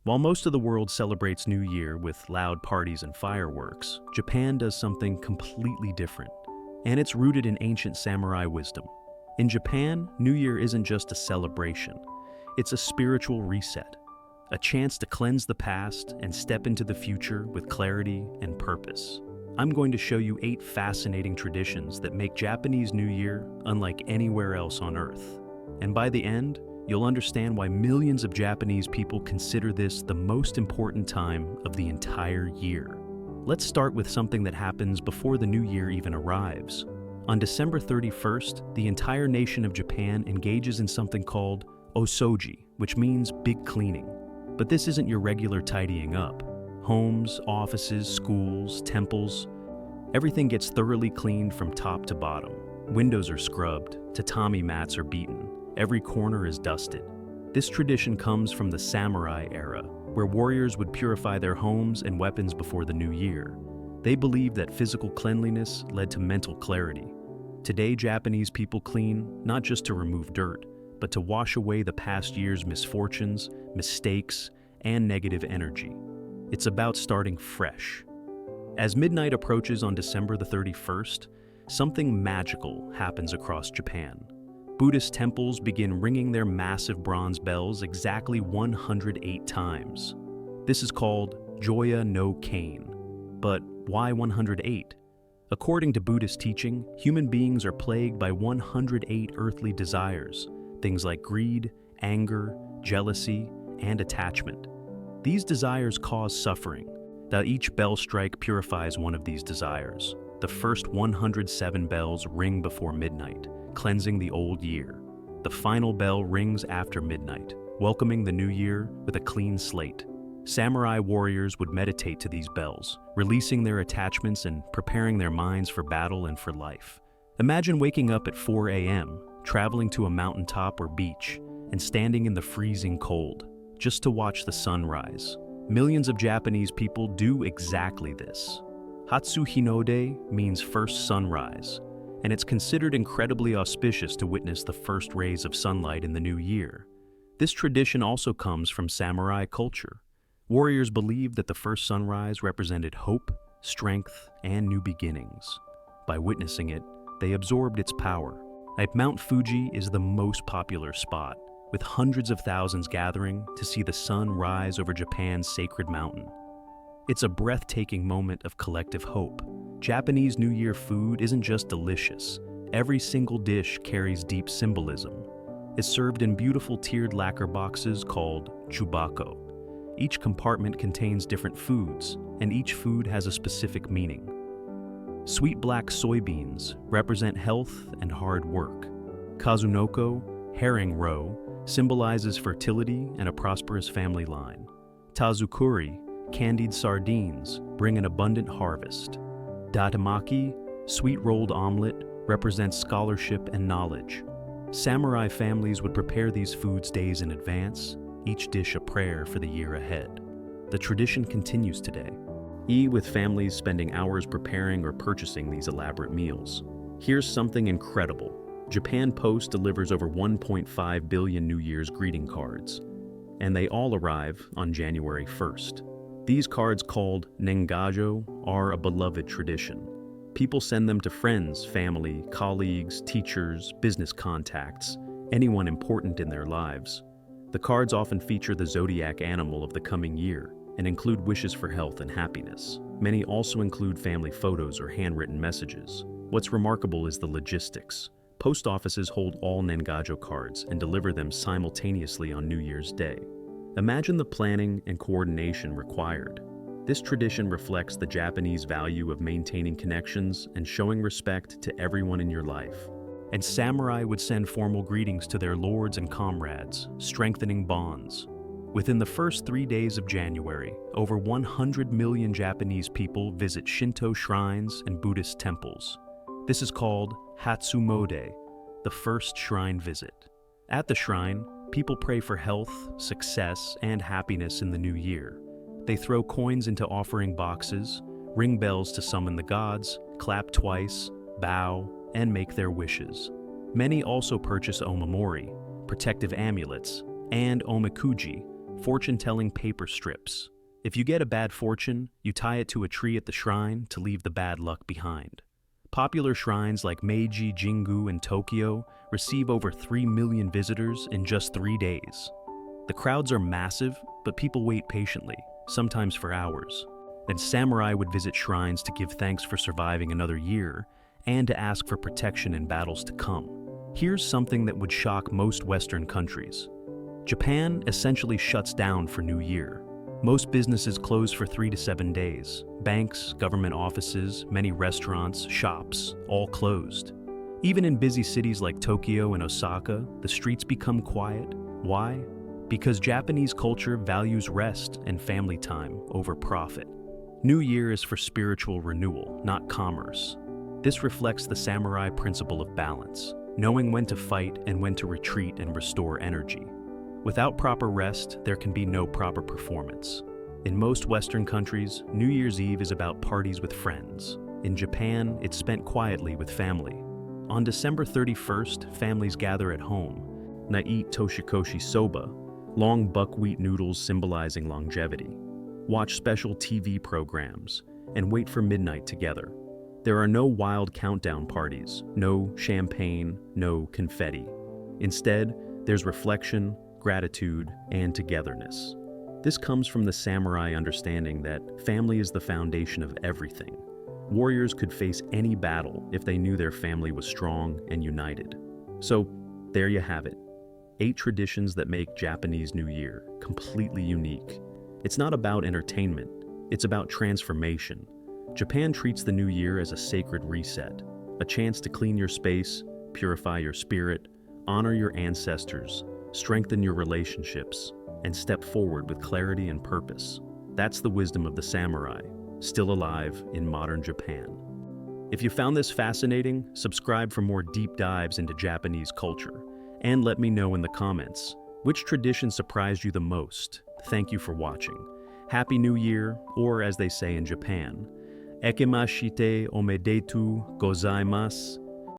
While most of the world celebrates New Year with loud parties and fireworks, Japan does something completely different, and it's rooted in ancient samurai wisdom. In Japan, New Year isn't just a celebration, it's a spiritual reset, a chance to cleanse the past and step into the future with clarity and purpose. I'm going to show you 8 fascinating traditions that make Japanese New Year unlike anywhere else on Earth. And by the end, you'll understand why millions of Japanese people consider this the most important time of the entire year. Let's start with something that happens before the New Year even arrives. On December 31st, the entire nation of Japan engages in something called Oosouji, which means big cleaning. But this isn't your regular tidying up. Homes, offices, schools, temples, everything gets thoroughly cleaned from top to bottom. Windows are scrubbed, tatami mats are beaten, every corner is dusted. This tradition comes from the samurai era, where warriors would purify their homes and weapons before the new year. They believed that physical cleanliness led to mental clarity. Today, Japanese people clean not just to remove dirt, but to wash away the past year's misfortunes, mistakes, and negative energy. It's about starting fresh. As midnight approaches on December the 31st, something magical happens across Japan. Buddhist temples begin ringing their massive bronze bells exactly 108 times. This is called Joya no Kane. But why 108? According to Buddhist teaching, human beings are plagued by 108 earthly desires, things like greed, anger, jealousy, and attachment. These desires cause suffering. Now each bell strike purifies one of these desires. The first 107 bells ring before midnight, cleansing the old year. The final bell rings after midnight, welcoming the new year with a clean slate. Samurai warriors would meditate to these bells, releasing their attachments and preparing their minds for battle and for life. Imagine waking up at 4 a.m., traveling to a mountaintop or beach, and standing in the freezing cold, just to watch the sun rise. Millions of Japanese people do exactly this. Hatsumode means first sunrise, and it's considered incredibly auspicious to witness the first rays of sunlight in the new year. This tradition also comes from samurai culture. Warriors believed that the first sunrise represented hope, strength, and new beginnings. By witnessing it, they absorbed its power. Mount Fuji is the most popular spot, with hundreds of thousands gathering to see the sun rise over Japan's sacred mountain. It's a breathtaking moment of collective hope. Japanese New Year food isn't just delicious. Every single dish carries deep symbolism. It's served in beautiful tiered lacquer boxes called chubako. Each compartment contains different foods, and each food has a specific meaning. Sweet black soybeans represent health and hard work. Kazunoko, herring roe, symbolizes fertility and a prosperous family line. Tazukuri, candied sardines, bring an abundant harvest. Datamaki, sweet rolled omelet, represents scholarship and knowledge. Samurai families would prepare these foods days in advance, each dish a prayer for the year ahead. The tradition continues today, with families spending hours preparing or purchasing these elaborate meals. Here's something incredible. Japan Post delivers over 1.5 billion New Year's greeting cards, and they all arrive on January 1st. These cards, called Nengajo, are a beloved tradition. People send them to friends, family, colleagues, teachers, business contacts, anyone important in their lives. The cards often feature the zodiac animal of the coming year and include wishes for health and happiness. Many also include family photos or handwritten messages. What's remarkable is the logistics. Post offices hold all Nengajo cards and deliver them simultaneously on New Year's Day. Imagine the planning and coordination required. This tradition reflects the Japanese value of maintaining connections and showing respect to everyone in your life. And samurai would send formal greetings to their lords and comrades, strengthening bonds. Within the first 3 days of January, over 100 million Japanese people visit Shinto shrines and Buddhist temples. This is called Hatsumode, the first shrine visit. At the shrine, people pray for health, success, and happiness in the new year. They throw coins into offering boxes, ring bells to summon the gods, clap twice, bow, and make their wishes. Many also purchase omamori, protective amulets, and omikuji, fortune-telling paper strips. If you get a bad fortune, you tie it to a tree at the shrine to leave the bad luck behind. Popular shrines like Meiji Jingu in Tokyo receive over 3 million visitors in just 3 days. The crowds are massive, but people wait patiently, sometimes for hours. Then samurai would visit shrines to give thanks for surviving another year and to ask for protection in battles to come. Here's something that would shock most Western countries. Japan essentially shuts down for New Year. Most businesses close for 3 to 7 days. Banks, government offices, many restaurants, shops, all closed. Even in busy cities like Tokyo and Osaka, the streets become quiet. Why? Because Japanese culture values rest and family time over profit. New Year is for spiritual renewal, not commerce. This reflects the samurai principle of balance, knowing when to fight and when to retreat and restore energy. Without proper rest, there can be no proper performance. In most Western countries, New Year's Eve is about parties with friends. In Japan, it's spent quietly with family. On December 31st, families gather at home, eat toshikoshi soba, long buckwheat noodles symbolizing longevity, watch special TV programs, and wait for midnight together. There are no wild countdown parties, no champagne, no confetti. Instead, there's reflection, gratitude, and togetherness. This comes from the samurai understanding that family is the foundation of everything. Warriors could face any battle if they knew their family was strong and united. So, there you have it. 8 traditions that make Japanese New Year completely unique. It's not about entertainment, it's about transformation. Japan treats the New Year as a sacred reset, a chance to clean your space, purify your spirit, honor your ancestors, strengthen your relationships, and step forward with clarity and purpose. That's the wisdom of the samurai, still alive in modern Japan. If you found this fascinating, subscribe for more deep dives into Japanese culture, and let me know in the comments, which tradition surprised you the most? Thank you for watching. Happy New Year, or as they say in Japan, Ekemashite omedetou gozaimasu.